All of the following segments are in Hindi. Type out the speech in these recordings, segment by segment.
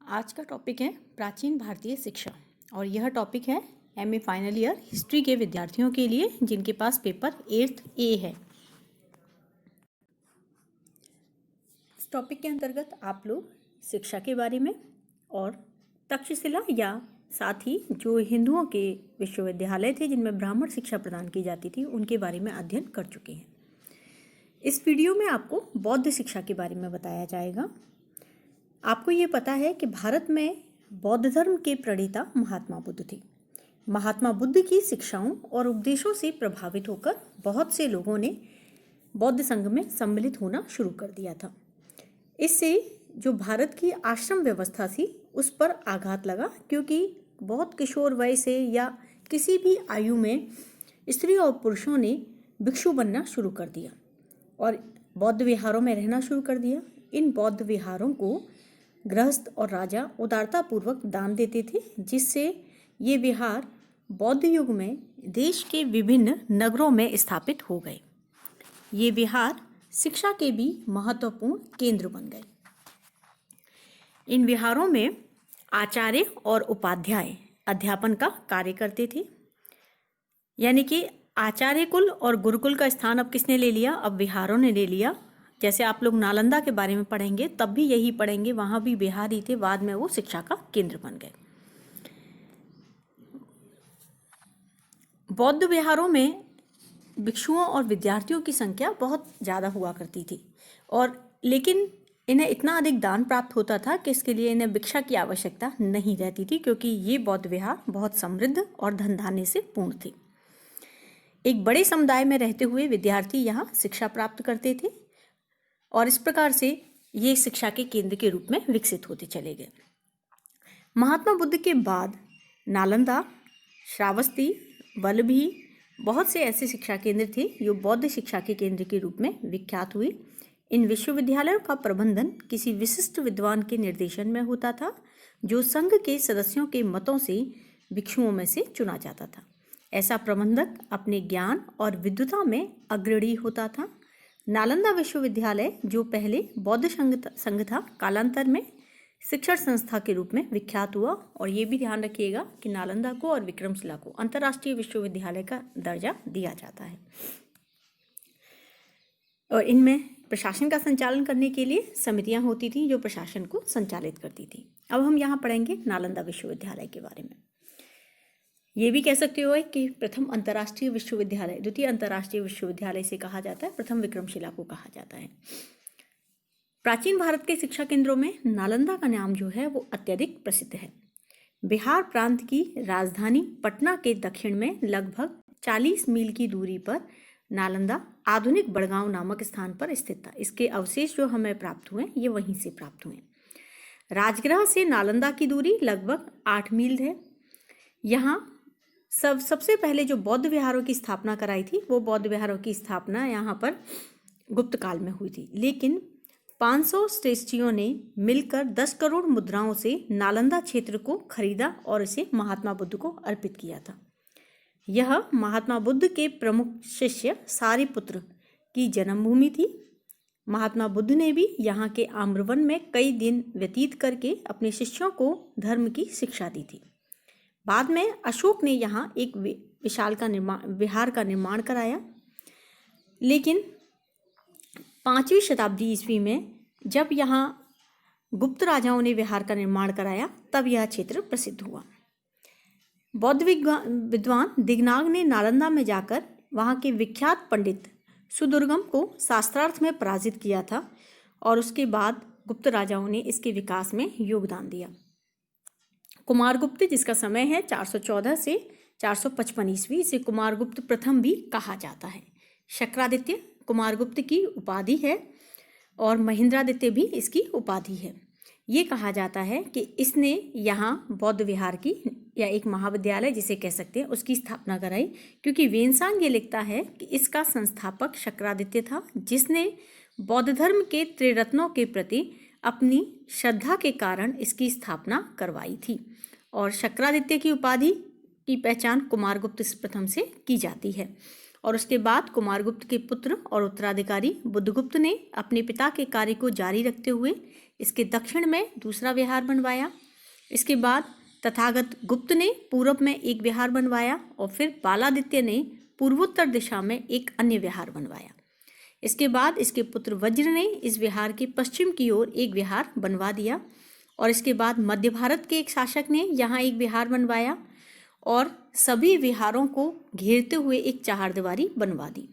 आज का टॉपिक है प्राचीन भारतीय शिक्षा और यह टॉपिक है एमए फाइनल ईयर हिस्ट्री के विद्यार्थियों के लिए जिनके पास पेपर 8th ए है। इस टॉपिक के अंतर्गत आप लोग शिक्षा के बारे में और तक्षशिला या साथ ही जो हिंदुओं के विश्वविद्यालय थे जिनमें ब्राह्मण शिक्षा प्रदान की जाती थी उनके बारे में अध्ययन कर चुके हैं। इस वीडियो में आपको बौद्ध शिक्षा के बारे में बताया जाएगा। आपको ये पता है कि भारत में बौद्ध धर्म के प्रणेता महात्मा बुद्ध थे। महात्मा बुद्ध की शिक्षाओं और उपदेशों से प्रभावित होकर बहुत से लोगों ने बौद्ध संघ में सम्मिलित होना शुरू कर दिया था। इससे जो भारत की आश्रम व्यवस्था थी उस पर आघात लगा, क्योंकि बहुत किशोर वय से या किसी भी आयु में स्त्री और पुरुषों ने भिक्षु बनना शुरू कर दिया और बौद्ध विहारों में रहना शुरू कर दिया। इन बौद्ध विहारों को गृहस्थ और राजा उदारतापूर्वक दान देते थे, जिससे ये विहार बौद्ध युग में देश के विभिन्न नगरों में स्थापित हो गए। ये विहार शिक्षा के भी महत्वपूर्ण केंद्र बन गए। इन विहारों में आचार्य और उपाध्याय अध्यापन का कार्य करते थे, यानी कि आचार्य कुल और गुरुकुल का स्थान अब किसने ले लिया? अब विहारों ने ले लिया। जैसे आप लोग नालंदा के बारे में पढ़ेंगे तब भी यही पढ़ेंगे, वहाँ भी विहार ही थे, बाद में वो शिक्षा का केंद्र बन गए। बौद्ध विहारों में भिक्षुओं और विद्यार्थियों की संख्या बहुत ज़्यादा हुआ करती थी और लेकिन इन्हें इतना अधिक दान प्राप्त होता था कि इसके लिए इन्हें भिक्षा की आवश्यकता नहीं रहती थी, क्योंकि ये बौद्ध विहार बहुत समृद्ध और धन धान्य से पूर्ण थे। एक बड़े समुदाय में रहते हुए विद्यार्थी यहाँ शिक्षा प्राप्त करते थे और इस प्रकार से ये शिक्षा के केंद्र के रूप में विकसित होते चले गए। महात्मा बुद्ध के बाद नालंदा, श्रावस्ती, वल्लभी बहुत से ऐसे शिक्षा केंद्र थे जो बौद्ध शिक्षा के केंद्र के रूप में विख्यात हुए। इन विश्वविद्यालयों का प्रबंधन किसी विशिष्ट विद्वान के निर्देशन में होता था, जो संघ के सदस्यों के मतों से भिक्षुओं में से चुना जाता था। ऐसा प्रबंधक अपने ज्ञान और विद्वता में अग्रणी होता था। नालंदा विश्वविद्यालय जो पहले बौद्ध संघ था, कालांतर में शिक्षण संस्था के रूप में विख्यात हुआ। और ये भी ध्यान रखिएगा कि नालंदा को और विक्रमशिला को अंतर्राष्ट्रीय विश्वविद्यालय का दर्जा दिया जाता है और इनमें प्रशासन का संचालन करने के लिए समितियां होती थीं जो प्रशासन को संचालित करती थी। अब हम यहाँ पढ़ेंगे नालंदा विश्वविद्यालय के बारे में। ये भी कह सकते हो कि प्रथम अंतर्राष्ट्रीय विश्वविद्यालय, द्वितीय अंतर्राष्ट्रीय विश्वविद्यालय से कहा जाता है, प्रथम विक्रमशिला को कहा जाता है। प्राचीन भारत के शिक्षा केंद्रों में नालंदा का नाम जो है वो अत्यधिक प्रसिद्ध है। बिहार प्रांत की राजधानी पटना के दक्षिण में लगभग 40 मील की दूरी पर नालंदा आधुनिक बड़गांव नामक स्थान पर स्थित था। इसके अवशेष जो हमें प्राप्त हुए ये वहीं से प्राप्त हुए। राजगृह से नालंदा की दूरी लगभग 8 मील है। यहाँ सबसे पहले जो बौद्ध विहारों की स्थापना कराई थी वो बौद्ध विहारों की स्थापना यहाँ पर गुप्त काल में हुई थी, लेकिन 500 श्रेष्ठियों ने मिलकर 10 करोड़ मुद्राओं से नालंदा क्षेत्र को खरीदा और इसे महात्मा बुद्ध को अर्पित किया था। यह महात्मा बुद्ध के प्रमुख शिष्य सारिपुत्र की जन्मभूमि थी। महात्मा बुद्ध ने भी यहाँ के आम्रवन में कई दिन व्यतीत करके अपने शिष्यों को धर्म की शिक्षा दी थी। बाद में अशोक ने यहाँ एक विहार का निर्माण कराया, लेकिन 5वीं शताब्दी ईस्वी में जब यहाँ गुप्त राजाओं ने विहार का निर्माण कराया तब यह क्षेत्र प्रसिद्ध हुआ। बौद्ध विद्वान दिगनाग ने नालंदा में जाकर वहाँ के विख्यात पंडित सुदुर्गम को शास्त्रार्थ में पराजित किया था और उसके बाद गुप्त राजाओं ने इसके विकास में योगदान दिया। कुमारगुप्त, जिसका समय है 414 से 455 ईस्वी, इसे कुमारगुप्त प्रथम भी कहा जाता है। शक्रादित्य कुमारगुप्त की उपाधि है और महेंद्रादित्य भी इसकी उपाधि है। ये कहा जाता है कि इसने यहाँ बौद्ध विहार की या एक महाविद्यालय जिसे कह सकते हैं उसकी स्थापना कराई, क्योंकि वेनसांग ये लिखता है कि इसका संस्थापक शक्रादित्य था, जिसने बौद्ध धर्म के त्रिरत्नों के प्रति अपनी श्रद्धा के कारण इसकी स्थापना करवाई थी। और शक्रादित्य की उपाधि की पहचान कुमारगुप्त प्रथम से की जाती है। और उसके बाद कुमारगुप्त के पुत्र और उत्तराधिकारी बुद्धगुप्त ने अपने पिता के कार्य को जारी रखते हुए इसके दक्षिण में दूसरा विहार बनवाया। इसके बाद तथागत गुप्त ने पूर्व में एक विहार बनवाया और फिर बालादित्य ने पूर्वोत्तर दिशा में एक अन्य विहार बनवाया। इसके बाद इसके पुत्र वज्र ने इस विहार के पश्चिम की ओर एक विहार बनवा दिया और इसके बाद मध्य भारत के एक शासक ने यहाँ एक विहार बनवाया और सभी विहारों को घेरते हुए एक चहारदीवारी बनवा दी।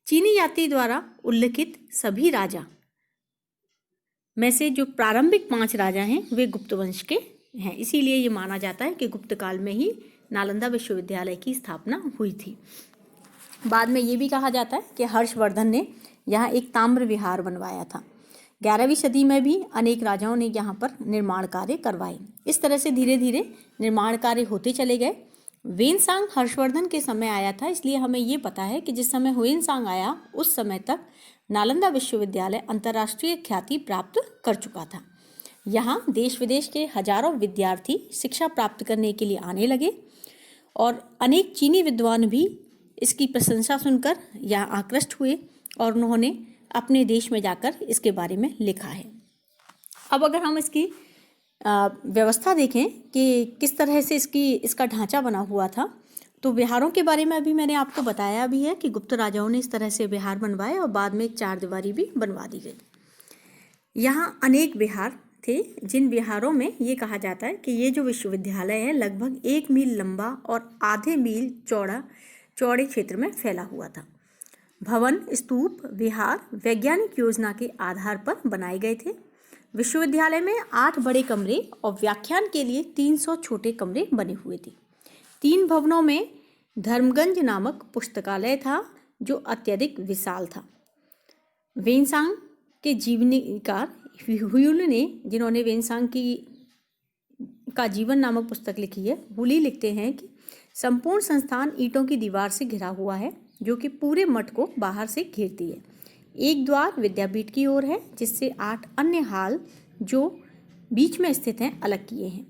चीनी जाति द्वारा उल्लिखित सभी राजा में से जो प्रारंभिक 5 राजा हैं वे गुप्त वंश के हैं, इसीलिए ये माना जाता है कि गुप्त काल में ही नालंदा विश्वविद्यालय की स्थापना हुई थी। बाद में ये भी कहा जाता है कि हर्षवर्धन ने यहाँ एक ताम्र विहार बनवाया था। 11वीं सदी में भी अनेक राजाओं ने यहाँ पर निर्माण कार्य करवाए। इस तरह से धीरे धीरे निर्माण कार्य होते चले गए। ह्वेनसांग हर्षवर्धन के समय आया था, इसलिए हमें ये पता है कि जिस समय ह्वेनसांग आया उस समय तक नालंदा विश्वविद्यालय अंतर्राष्ट्रीय ख्याति प्राप्त कर चुका था। यहाँ देश विदेश के हजारों विद्यार्थी शिक्षा प्राप्त करने के लिए आने लगे और अनेक चीनी विद्वान भी इसकी प्रशंसा सुनकर यहाँ आकृष्ट हुए और उन्होंने अपने देश में जाकर इसके बारे में लिखा है। अब अगर हम इसकी व्यवस्था देखें कि किस तरह से इसका ढांचा बना हुआ था, तो विहारों के बारे में अभी मैंने आपको बताया भी है कि गुप्त राजाओं ने इस तरह से विहार बनवाए और बाद में एक चारदीवारी भी बनवा दी गई। यहाँ अनेक विहार थे जिन विहारों में ये कहा जाता है कि ये जो विश्वविद्यालय है लगभग 1 मील लंबा और आधे मील चौड़े क्षेत्र में फैला हुआ था। भवन, स्तूप, विहार वैज्ञानिक योजना के आधार पर बनाए गए थे। विश्वविद्यालय में 8 बड़े कमरे और व्याख्यान के लिए 300 छोटे कमरे बने हुए थे। 3 भवनों में धर्मगंज नामक पुस्तकालय था जो अत्यधिक विशाल था। ह्वेनसांग के जीवनीकार हुयुल ने, जिन्होंने ह्वेनसांग का जीवन नामक पुस्तक लिखी है, हुली लिखते हैं कि संपूर्ण संस्थान ईंटों की दीवार से घिरा हुआ है जो कि पूरे मठ को बाहर से घेरती है। एक द्वार विद्यापीठ की ओर है जिससे 8 अन्य हाल जो बीच में स्थित हैं अलग किए हैं।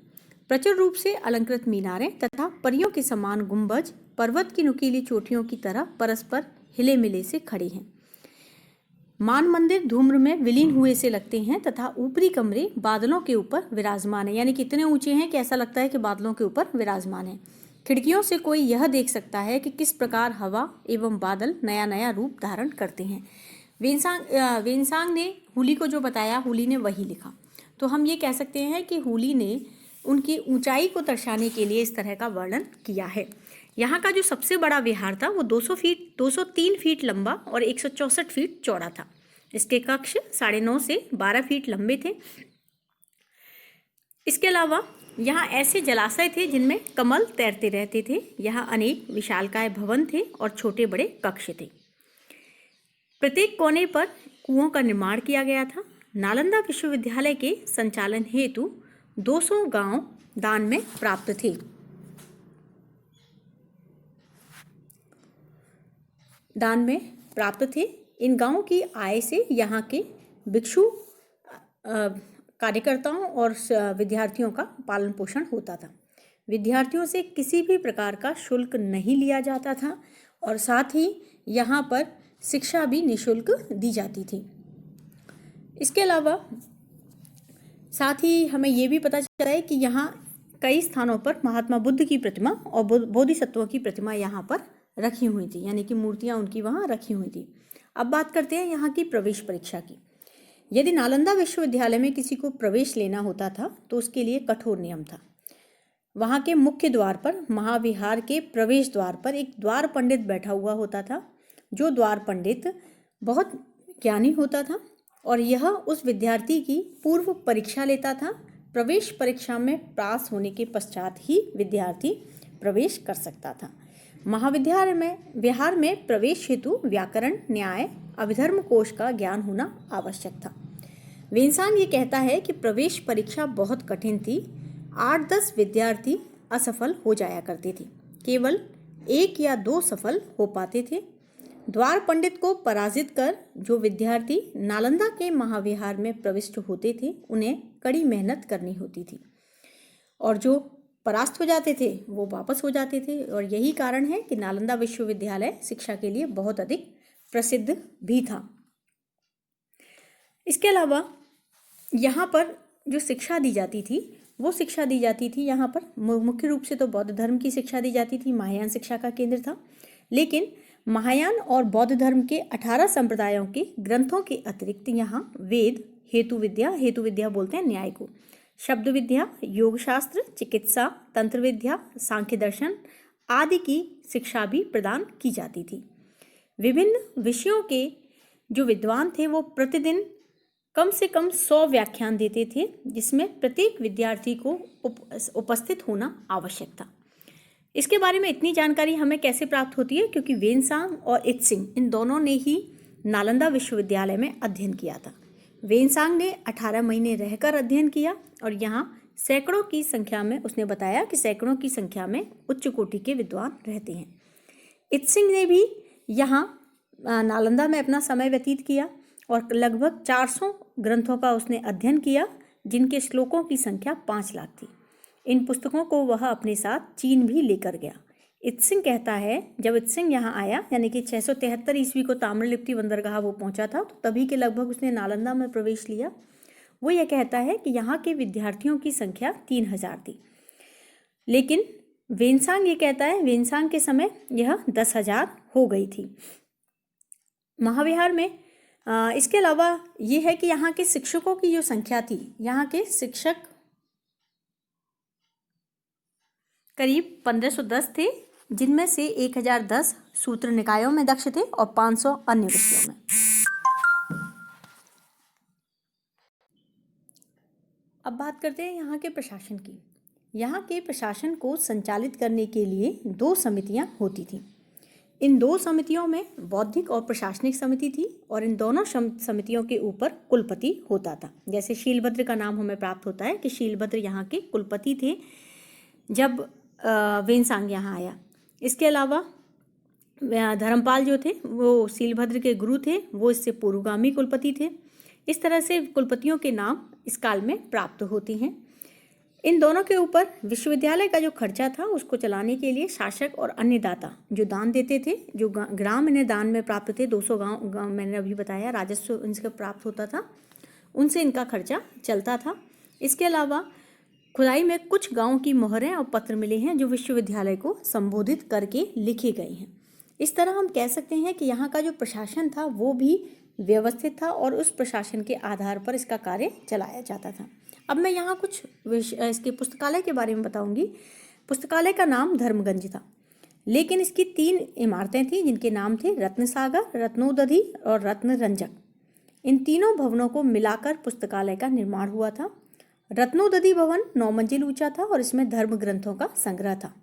प्रचुर रूप से अलंकृत मीनारें तथा परियों के समान गुंबज पर्वत की नुकीली चोटियों की तरह परस्पर हिले मिले से खड़े हैं। मान मंदिर धूम्र में विलीन हुए से लगते हैं तथा ऊपरी कमरे बादलों के ऊपर विराजमान है, यानी कितने ऊंचे हैं कि ऐसा लगता है कि बादलों के ऊपर विराजमान है। खिड़कियों से कोई यह देख सकता है कि किस प्रकार हवा एवं बादल नया नया रूप धारण करते हैं। ह्वेनसांग ने हुली को जो बताया, हुली ने वही लिखा। तो हम ये कह सकते हैं कि हुली ने उनकी ऊंचाई को दर्शाने के लिए इस तरह का वर्णन किया है। यहाँ का जो सबसे बड़ा विहार था वो 203 फीट लंबा और 164 फीट चौड़ा था। इसके कक्ष 9.5 से 12 फीट लंबे थे। इसके अलावा यहाँ ऐसे जलाशय थे जिनमें कमल तैरते रहते थे। यहाँ अनेक विशालकाय भवन थे और छोटे बड़े कक्ष थे। प्रत्येक कोने पर कुओं का निर्माण किया गया था। नालंदा विश्वविद्यालय के संचालन हेतु 200 गांव दान में प्राप्त थे। इन गांवों की आय से यहाँ के भिक्षु कार्यकर्ताओं और विद्यार्थियों का पालन पोषण होता था। विद्यार्थियों से किसी भी प्रकार का शुल्क नहीं लिया जाता था और साथ ही यहाँ पर शिक्षा भी निःशुल्क दी जाती थी। इसके अलावा साथ ही हमें ये भी पता चला है कि यहाँ कई स्थानों पर महात्मा बुद्ध की प्रतिमा और बोधिसत्वों की प्रतिमा यहाँ पर रखी हुई थी, यानी कि मूर्तियाँ उनकी वहाँ रखी हुई थी। अब बात करते हैं यहाँ की प्रवेश परीक्षा की। यदि नालंदा विश्वविद्यालय में किसी को प्रवेश लेना होता था तो उसके लिए कठोर नियम था। वहाँ के मुख्य द्वार पर, महाविहार के प्रवेश द्वार पर एक द्वार पंडित बैठा हुआ होता था। जो द्वार पंडित बहुत ज्ञानी होता था और यह उस विद्यार्थी की पूर्व परीक्षा लेता था। प्रवेश परीक्षा में पास होने के पश्चात ही विद्यार्थी प्रवेश कर सकता था। विहार में प्रवेश हेतु व्याकरण, न्याय, अभिधर्म कोश का ज्ञान होना आवश्यक था। ह्वेनसांग ये कहता है कि प्रवेश परीक्षा बहुत कठिन थी। 8-10 विद्यार्थी असफल हो जाया करते थे, केवल 1 या 2 सफल हो पाते थे। द्वार पंडित को पराजित कर जो विद्यार्थी नालंदा के महाविहार में प्रविष्ट होते थे उन्हें कड़ी मेहनत करनी होती थी और जो परास्त हो जाते थे वो वापस हो जाते थे, और यही कारण है कि नालंदा विश्वविद्यालय शिक्षा के लिए बहुत अधिक प्रसिद्ध भी था। इसके अलावा यहाँ पर जो शिक्षा दी जाती थी वो शिक्षा दी जाती थी यहाँ पर मुख्य रूप से तो बौद्ध धर्म की शिक्षा दी जाती थी। महायान शिक्षा का केंद्र था, लेकिन महायान और बौद्ध धर्म के 18 संप्रदायों के ग्रंथों के अतिरिक्त यहाँ वेद, हेतु विद्या बोलते हैं न्याय को, शब्द विद्या, योग शास्त्र, चिकित्सा, तंत्र विद्या, सांख्य दर्शन आदि की शिक्षा भी प्रदान की जाती थी। विभिन्न विषयों के जो विद्वान थे वो प्रतिदिन कम से कम 100 व्याख्यान देते थे, जिसमें प्रत्येक विद्यार्थी को उपस्थित होना आवश्यक था। इसके बारे में इतनी जानकारी हमें कैसे प्राप्त होती है, क्योंकि वेनसांग और इत्सिंग इन दोनों ने ही नालंदा विश्वविद्यालय में अध्ययन किया था। वेनसांग ने 18 महीने रहकर अध्ययन किया और यहाँ सैकड़ों की संख्या में, उसने बताया कि सैकड़ों की संख्या में उच्च कोटि के विद्वान रहते हैं। इत्सिंग ने भी यहाँ नालंदा में अपना समय व्यतीत किया और लगभग 400 ग्रंथों का उसने अध्ययन किया, जिनके श्लोकों की संख्या 5 लाख थी। इन पुस्तकों को वह अपने साथ चीन भी लेकर गया। इत्सिंग कहता है, जब इत्सिंग यहाँ आया यानी कि 673 ईस्वी को ताम्रलिप्ति बंदरगाह वो पहुंचा था, तो तभी के लगभग उसने नालंदा में प्रवेश लिया। वो यह कहता है कि यहाँ के विद्यार्थियों की संख्या 3000 थी, लेकिन वेनसांग ये कहता है वेनसांग के समय यह 10,000 हो गई थी महाविहार में। इसके अलावा ये है कि यहाँ के शिक्षकों की जो संख्या थी, यहाँ के शिक्षक करीब 1510 थे, जिनमें से 1010 सूत्र निकायों में दक्ष थे और 500 अन्य विषयों में। अब बात करते हैं यहाँ के प्रशासन की। यहाँ के प्रशासन को संचालित करने के लिए 2 समितियाँ होती थीं। इन 2 समितियों में बौद्धिक और प्रशासनिक समिति थी, और इन दोनों समितियों के ऊपर कुलपति होता था। जैसे शीलभद्र का नाम हमें प्राप्त होता है कि शीलभद्र यहाँ के कुलपति थे जब वेनसांग यहाँ आया। इसके अलावा धर्मपाल जो थे वो शीलभद्र के गुरु थे, वो इससे पूर्वगामी कुलपति थे। इस तरह से कुलपतियों के नाम इस काल में प्राप्त होते हैं। इन दोनों के ऊपर विश्वविद्यालय का जो खर्चा था उसको चलाने के लिए शासक और अन्य दाता जो दान देते थे, जो ग्राम इन्हें दान में प्राप्त थे, 200 गांव मैंने अभी बताया राजस्व इनसे प्राप्त होता था, उनसे इनका खर्चा चलता था। इसके अलावा खुदाई में कुछ गाँव की मोहरें और पत्र मिले हैं जो विश्वविद्यालय को संबोधित करके लिखे गए हैं। इस तरह हम कह सकते हैं कि यहाँ का जो प्रशासन था वो भी व्यवस्थित था और उस प्रशासन के आधार पर इसका कार्य चलाया जाता था। अब मैं यहाँ कुछ इसके पुस्तकालय के बारे में बताऊंगी। पुस्तकालय का नाम धर्मगंज था, लेकिन इसकी 3 इमारतें थीं जिनके नाम थे रत्नसागर, रत्नोदधि और रत्नरंजक। इन तीनों भवनों को मिलाकर पुस्तकालय का निर्माण हुआ था। रत्नोदधि भवन 9 मंजिल ऊंचा था और इसमें धर्म ग्रंथों का संग्रह था,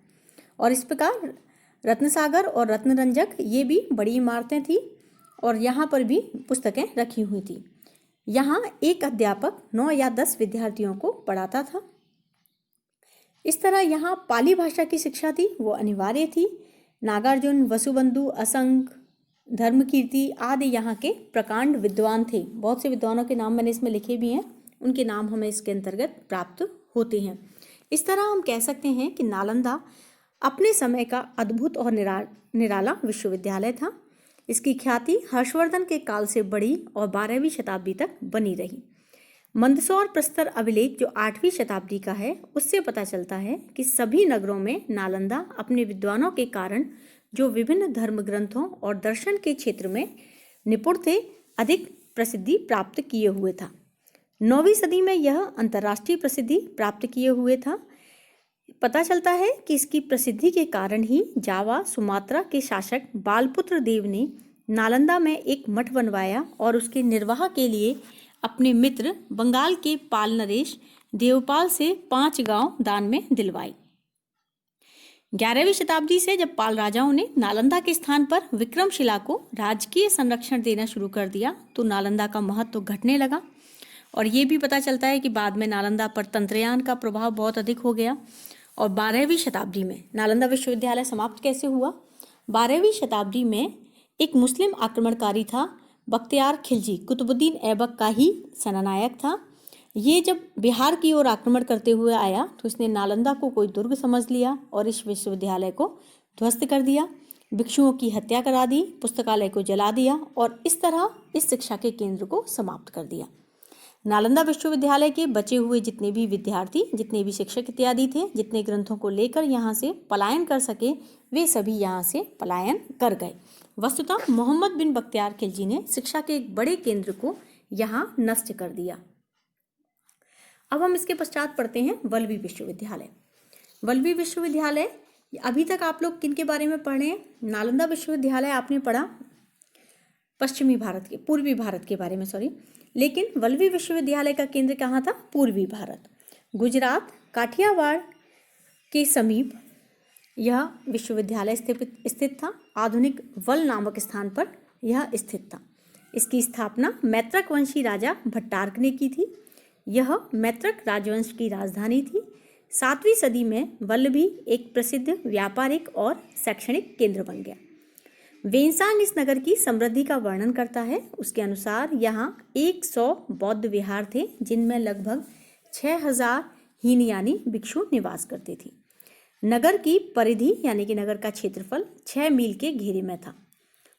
और इस प्रकार रत्नसागर और रत्नरंजक ये भी बड़ी इमारतें थीं और यहाँ पर भी पुस्तकें रखी हुई थी। यहाँ एक अध्यापक 9 या 10 विद्यार्थियों को पढ़ाता था। इस तरह यहाँ पाली भाषा की शिक्षा थी, वो अनिवार्य थी। नागार्जुन, वसुबंधु, असंग, धर्मकीर्ति आदि यहाँ के प्रकांड विद्वान थे। बहुत से विद्वानों के नाम मैंने इसमें लिखे भी हैं, उनके नाम हमें इसके अंतर्गत प्राप्त होते हैं। इस तरह हम कह सकते हैं कि नालंदा अपने समय का अद्भुत और निराला विश्वविद्यालय था। इसकी ख्याति हर्षवर्धन के काल से बढ़ी और 12वीं शताब्दी तक बनी रही। मंदसौर प्रस्तर अभिलेख जो 8वीं शताब्दी का है, उससे पता चलता है कि सभी नगरों में नालंदा अपने विद्वानों के कारण जो विभिन्न धर्म ग्रंथों और दर्शन के क्षेत्र में निपुण थे, अधिक प्रसिद्धि प्राप्त किए हुए था। 9वीं सदी में यह अंतर्राष्ट्रीय प्रसिद्धि प्राप्त किए हुए था। पता चलता है कि इसकी प्रसिद्धि के कारण ही जावा सुमात्रा के शासक बालपुत्र देव ने नालंदा में एक मठ बनवाया और उसके निर्वाह के लिए अपने मित्र बंगाल के पाल नरेश देवपाल से 5 गांव दान में दिलवाए। 11वीं शताब्दी से जब पाल राजाओं ने नालंदा के स्थान पर विक्रमशिला को राजकीय संरक्षण देना शुरू कर दिया तो नालंदा का महत्व घटने लगा। और ये भी पता चलता है कि बाद में नालंदा पर तंत्रयान का प्रभाव बहुत अधिक हो गया। और 12वीं शताब्दी में नालंदा विश्वविद्यालय समाप्त कैसे हुआ? 12वीं शताब्दी में एक मुस्लिम आक्रमणकारी था, बख्तियार खिलजी, कुतुबुद्दीन ऐबक का ही सेनानायक था। ये जब बिहार की ओर आक्रमण करते हुए आया तो इसने नालंदा को कोई दुर्ग समझ लिया और इस विश्वविद्यालय को ध्वस्त कर दिया, भिक्षुओं की हत्या करा दी, पुस्तकालय को जला दिया और इस तरह इस शिक्षा के केंद्र को समाप्त कर दिया। नालंदा विश्वविद्यालय के बचे हुए जितने भी विद्यार्थी, जितने भी शिक्षक इत्यादि थे, जितने ग्रंथों को लेकर यहाँ से पलायन कर सके, वे सभी यहाँ से पलायन कर गए। वस्तुतः मोहम्मद बिन बख्तियार खिलजी ने शिक्षा के एक बड़े केंद्र को यहाँ नष्ट कर दिया। अब हम इसके पश्चात पढ़ते हैं वल्लभी विश्वविद्यालय। वल्लभी विश्वविद्यालय, अभी तक आप लोग किन के बारे में पढ़े हैं? नालंदा विश्वविद्यालय आपने पढ़ा पश्चिमी भारत के, पूर्वी भारत के बारे में, सॉरी, लेकिन वल्लभी विश्वविद्यालय का केंद्र कहाँ था? पूर्वी भारत, गुजरात, काठियावाड़ के समीप यह विश्वविद्यालय स्थित था। आधुनिक वल नामक स्थान पर यह स्थित था। इसकी स्थापना मैत्रक वंशी राजा भट्टारक ने की थी। यह मैत्रक राजवंश की राजधानी थी। 7वीं सदी में वल्लभी एक प्रसिद्ध व्यापारिक और शैक्षणिक केंद्र बन गया। वेनसांग इस नगर की समृद्धि का वर्णन करता है। उसके अनुसार यहाँ 100 बौद्ध विहार थे, जिनमें लगभग 6000 हीनयानी भिक्षु निवास करते थे। नगर की परिधि यानी कि नगर का क्षेत्रफल 6 मील के घेरे में था।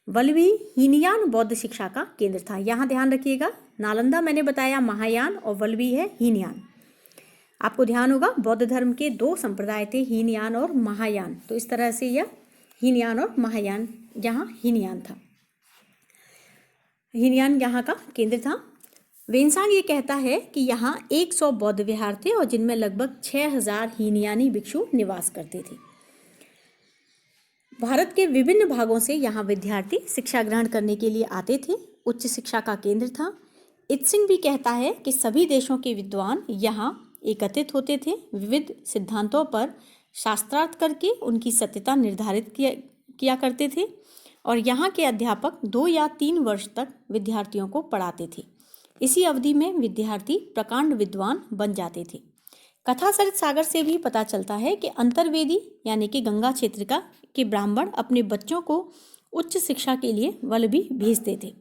वल्लभी हीनयान बौद्ध शिक्षा का केंद्र था। यहाँ ध्यान रखिएगा, नालंदा मैंने बताया महायान और वल्लभी है हीनयान। आपको ध्यान होगा बौद्ध धर्म के 2 संप्रदाय थे, हीनयान और महायान, तो इस तरह से यह हीनयान और महायान, यहाँ हीनयान था, हीनयान यहाँ का केंद्र था। वेनसांग ये कहता है कि यहाँ 100 बौद्ध विहार थे और जिनमें लगभग 6000 हीनयानी भिक्षु निवास करते थे। भारत के विभिन्न भागों से यहाँ विद्यार्थी शिक्षा ग्रहण करने के लिए आते थे। उच्च शिक्षा का केंद्र था। इत्सिंग भी कहता है कि सभी देशों के विद्वान यहाँ एकत्रित होते थे। विविध सिद्धांतों पर शास्त्रार्थ करके उनकी सत्यता निर्धारित किया करते थे और यहाँ के अध्यापक 2 या 3 वर्ष तक विद्यार्थियों को पढ़ाते थे। इसी अवधि में विद्यार्थी प्रकांड विद्वान बन जाते थे। कथा सरित सागर से भी पता चलता है कि अंतर्वेदी यानी कि गंगा क्षेत्र के ब्राह्मण अपने बच्चों को उच्च शिक्षा के लिए वल्लभी भेजते थे।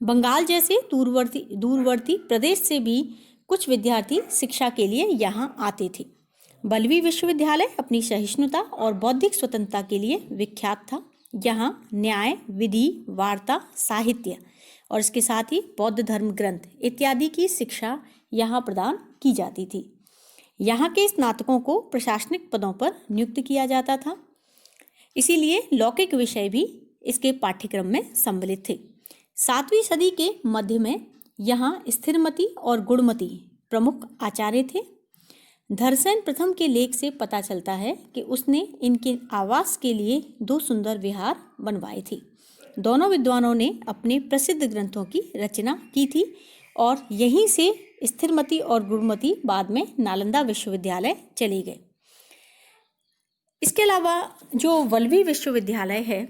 बंगाल जैसे दूरवर्ती प्रदेश से भी कुछ विद्यार्थी शिक्षा के लिए यहाँ आते थे। वल्लभी विश्वविद्यालय अपनी सहिष्णुता और बौद्धिक स्वतंत्रता के लिए विख्यात था। यहाँ न्याय, विधि, वार्ता, साहित्य और इसके साथ ही बौद्ध धर्म ग्रंथ इत्यादि की शिक्षा यहाँ प्रदान की जाती थी। यहाँ के स्नातकों को प्रशासनिक पदों पर नियुक्त किया जाता था, इसीलिए लौकिक विषय भी इसके पाठ्यक्रम में सम्मिलित थे। 7वीं सदी के मध्य में यहाँ स्थिरमती और गुणमती प्रमुख आचार्य थे। धरसेन प्रथम के लेख से पता चलता है कि उसने इनके आवास के लिए 2 सुंदर विहार बनवाए थे। दोनों विद्वानों ने अपने प्रसिद्ध ग्रंथों की रचना की थी और यहीं से स्थिरमती और गुणमती बाद में नालंदा विश्वविद्यालय चले गए। इसके अलावा जो वल्लभी विश्वविद्यालय है,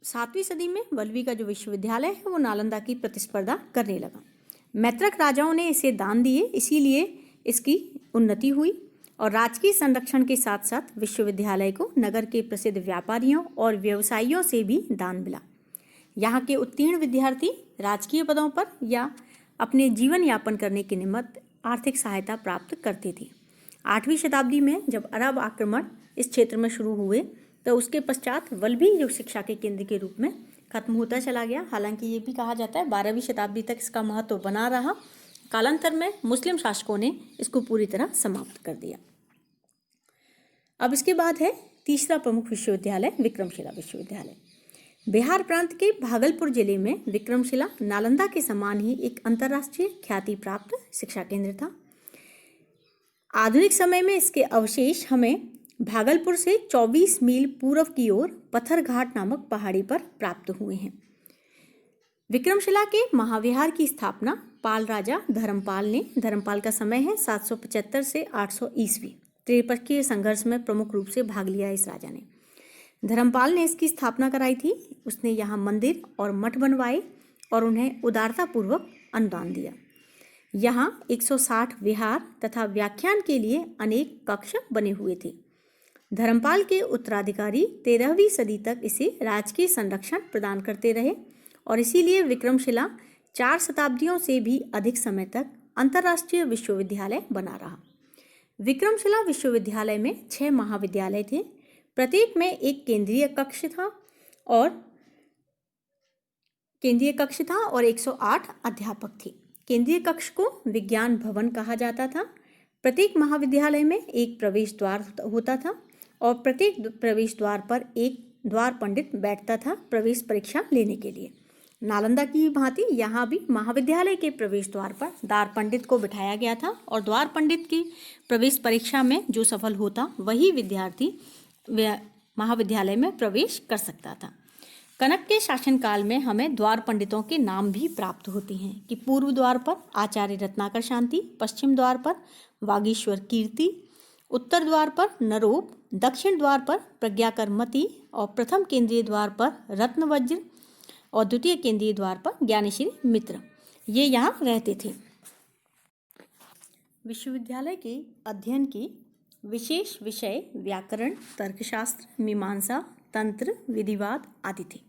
सातवीं सदी में वल्लभी का जो विश्वविद्यालय है वो नालंदा की प्रतिस्पर्धा करने लगा। मैत्रक राजाओं ने इसे दान दिए, इसीलिए इसकी उन्नति हुई और राजकीय संरक्षण के साथ साथ विश्वविद्यालय को नगर के प्रसिद्ध व्यापारियों और व्यवसायियों से भी दान मिला। यहाँ के उत्तीर्ण विद्यार्थी राजकीय पदों पर या अपने जीवन यापन करने के निमित्त आर्थिक सहायता प्राप्त करते थे। 8वीं शताब्दी में जब अरब आक्रमण इस क्षेत्र में शुरू हुए तो उसके पश्चात वल्लभी जो शिक्षा के केंद्र के रूप में खत्म होता चला गया। हालांकि ये भी कहा जाता है 12वीं शताब्दी तक इसका महत्व बना रहा। कालांतर में मुस्लिम शासकों ने इसको पूरी तरह समाप्त कर दिया। अब इसके बाद है तीसरा प्रमुख विश्वविद्यालय विक्रमशिला विश्वविद्यालय। बिहार प्रांत के भागलपुर जिले में विक्रमशिला नालंदा के समान ही एक अंतर्राष्ट्रीय ख्याति प्राप्त शिक्षा केंद्र था। आधुनिक समय में इसके अवशेष हमें भागलपुर से 24 मील पूर्व की ओर पत्थरघाट नामक पहाड़ी पर प्राप्त हुए हैं। विक्रमशिला के महाविहार की स्थापना पाल राजा धर्मपाल ने, धर्मपाल का समय है 775 से 800 ईस्वी, त्रिपक्षीय संघर्ष में प्रमुख रूप से भाग लिया इस राजा ने। धर्मपाल ने इसकी स्थापना कराई थी। उसने यहाँ मंदिर और मठ बनवाए और उन्हें उदारतापूर्वक अनुदान दिया। यहाँ 160 विहार तथा व्याख्यान के लिए अनेक कक्ष बने हुए थे। धर्मपाल के उत्तराधिकारी 13वीं सदी तक इसे राजकीय संरक्षण प्रदान करते रहे और इसीलिए विक्रमशिला 4 शताब्दियों से भी अधिक समय तक अंतर्राष्ट्रीय विश्वविद्यालय बना रहा। विक्रमशिला विश्वविद्यालय में 6 महाविद्यालय थे। प्रत्येक में एक केंद्रीय कक्ष था और 108 अध्यापक थे। केंद्रीय कक्ष को विज्ञान भवन कहा जाता था। प्रत्येक महाविद्यालय में एक प्रवेश द्वार होता था और प्रत्येक प्रवेश द्वार पर एक द्वार पंडित बैठता था प्रवेश परीक्षा लेने के लिए। नालंदा की भांति यहाँ भी महाविद्यालय के प्रवेश द्वार पर द्वार पंडित को बिठाया गया था और द्वार पंडित की प्रवेश परीक्षा में जो सफल होता वही विद्यार्थी महाविद्यालय में प्रवेश कर सकता था। कनक के शासनकाल में हमें द्वार पंडितों के नाम भी प्राप्त होते हैं कि पूर्व द्वार पर आचार्य रत्नाकर शांति, पश्चिम द्वार पर वागीश्वर कीर्ति, उत्तर द्वार पर नरोप, दक्षिण द्वार पर प्रज्ञाकर मति और प्रथम केंद्रीय द्वार पर रत्नवज्र और द्वितीय केंद्रीय द्वार पर ज्ञानेश्वरी मित्र ये यहाँ रहते थे। विश्वविद्यालय के अध्ययन के विशेष विषय व्याकरण, तर्कशास्त्र, मीमांसा, तंत्र, विधिवाद आदि थे।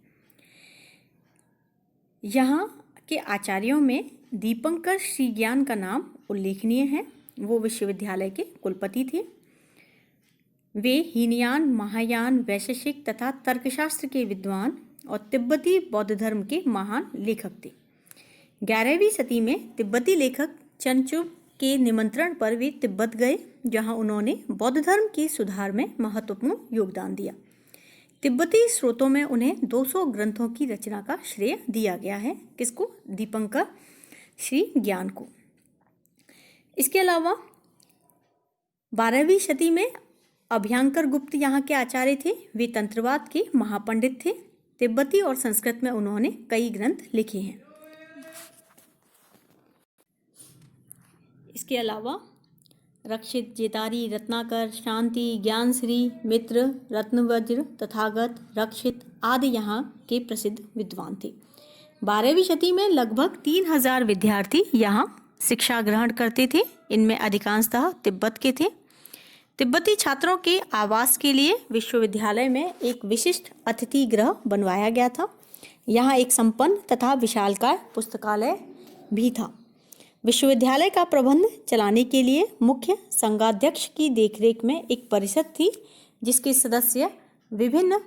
यहाँ के आचार्यों में दीपंकर श्रीज्ञान का नाम उल्लेखनीय है। वो विश्वविद्यालय के कुलपति थे। वे हीनयान, महायान, वैशेषिक तथा तर्कशास्त्र के विद्वान और तिब्बती बौद्ध धर्म के महान लेखक थे। 11वीं सदी में तिब्बती लेखक चनचुब के निमंत्रण पर वे तिब्बत गए, जहां उन्होंने बौद्ध धर्म के सुधार में महत्वपूर्ण योगदान दिया। तिब्बती स्रोतों में उन्हें 200 ग्रंथों की रचना का श्रेय दिया गया है। किसको? दीपंकर श्रीज्ञान को। इसके अलावा 12वीं सदी में अभ्यंकर गुप्त यहाँ के आचार्य थे। वे तंत्रवाद के महापंडित थे। तिब्बती और संस्कृत में उन्होंने कई ग्रंथ लिखे हैं। इसके अलावा रक्षित, जेतारी, रत्नाकर, शांति, ज्ञानश्री, मित्र, रत्नवज्र, तथागत, रक्षित आदि यहाँ के प्रसिद्ध विद्वान थे। 12वीं सदी में लगभग 3000 विद्यार्थी यहाँ शिक्षा ग्रहण करते थे। इनमें अधिकांशतः तिब्बत के थे। तिब्बती छात्रों के आवास के लिए विश्वविद्यालय में एक विशिष्ट अतिथि गृह बनवाया गया था। यहाँ एक संपन्न तथा विशालकाय पुस्तकालय भी था। विश्वविद्यालय का प्रबंध चलाने के लिए मुख्य संघाध्यक्ष की देखरेख में एक परिषद थी, जिसके सदस्य विभिन्न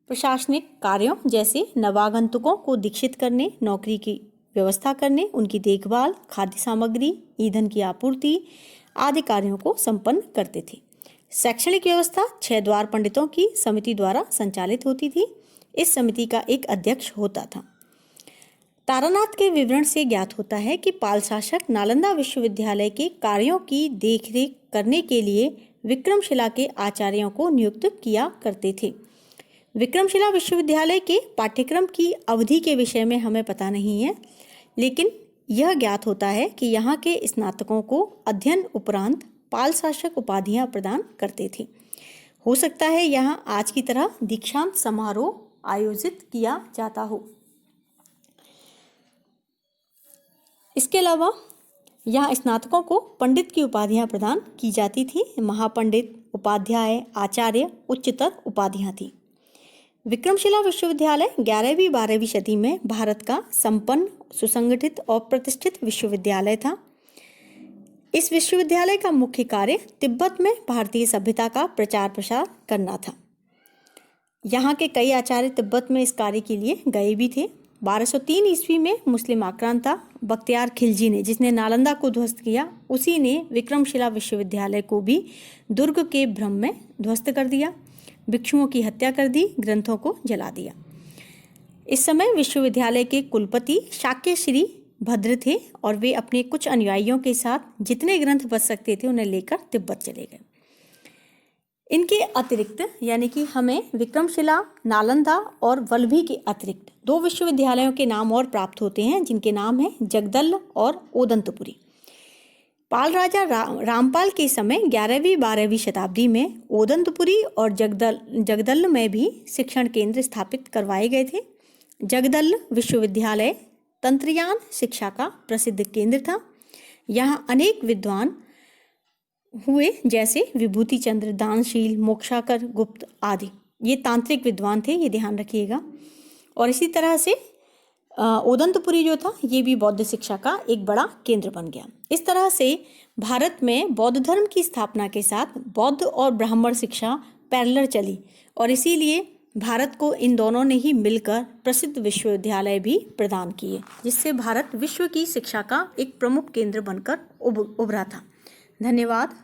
प्रशासनिक कार्यों जैसे नवागंतुकों को दीक्षित करने, नौकरी की व्यवस्था करने, उनकी देखभाल, खाद्य सामग्री, ईंधन की आपूर्ति आदि कार्यों को संपन्न करते थे। शैक्षणिक व्यवस्था 6 द्वार पंडितों की समिति द्वारा संचालित होती थी। इस समिति का एक अध्यक्ष होता था। तारानाथ के विवरण से ज्ञात होता है कि पाल शासक नालंदा विश्वविद्यालय के कार्यों की देखरेख करने के लिए विक्रमशिला के आचार्यों को नियुक्त किया करते थे। विक्रमशिला विश्वविद्यालय के पाठ्यक्रम की अवधि के विषय में हमें पता नहीं है, लेकिन यह ज्ञात होता है कि यहाँ के स्नातकों को अध्ययन उपरांत पाल शासक उपाधियाँ प्रदान करते थे। हो सकता है यहाँ आज की तरह दीक्षांत समारोह आयोजित किया जाता हो। इसके अलावा यहाँ स्नातकों को पंडित की उपाधियाँ प्रदान की जाती थी। महापंडित, उपाध्याय, आचार्य उच्चतर उपाधियाँ थी। विक्रमशिला विश्वविद्यालय 11वीं 12वीं सदी में भारत का संपन्न, सुसंगठित और प्रतिष्ठित विश्वविद्यालय था। इस विश्वविद्यालय का मुख्य कार्य तिब्बत में भारतीय सभ्यता का प्रचार प्रसार करना था। यहाँ के कई आचार्य तिब्बत में इस कार्य के लिए गए भी थे। 1203 ईस्वी में मुस्लिम आक्रांता बख्तियार खिलजी ने, जिसने नालंदा को ध्वस्त किया, उसी ने विक्रमशिला विश्वविद्यालय को भी दुर्ग के भ्रम में ध्वस्त कर दिया, भिक्षुओं की हत्या कर दी, ग्रंथों को जला दिया। इस समय विश्वविद्यालय के कुलपति शाक्य श्री भद्र थे और वे अपने कुछ अनुयायियों के साथ जितने ग्रंथ बच सकते थे उन्हें लेकर तिब्बत चले गए। इनके अतिरिक्त यानी कि हमें विक्रमशिला, नालंदा और वल्लभी के अतिरिक्त 2 विश्वविद्यालयों के नाम और प्राप्त होते हैं, जिनके नाम हैं जगदल और ओदंतपुरी। पाल राजा रामपाल के समय 11वीं 12वीं शताब्दी में ओदंतपुरी और जगदल में भी शिक्षण केंद्र स्थापित करवाए गए थे। जगदल विश्वविद्यालय तंत्रयान शिक्षा का प्रसिद्ध केंद्र था। यहाँ अनेक विद्वान हुए, जैसे विभूति चंद्र, दानशील, मोक्षाकर गुप्त आदि। ये तांत्रिक विद्वान थे, ये ध्यान रखिएगा। और इसी तरह से ओदंतपुरी जो था ये भी बौद्ध शिक्षा का एक बड़ा केंद्र बन गया। इस तरह से भारत में बौद्ध धर्म की स्थापना के साथ बौद्ध और ब्राह्मण शिक्षा पैरेलल चली, और इसीलिए भारत को इन दोनों ने ही मिलकर प्रसिद्ध विश्वविद्यालय भी प्रदान किए, जिससे भारत विश्व की शिक्षा का एक प्रमुख केंद्र बनकर उभरा था। धन्यवाद।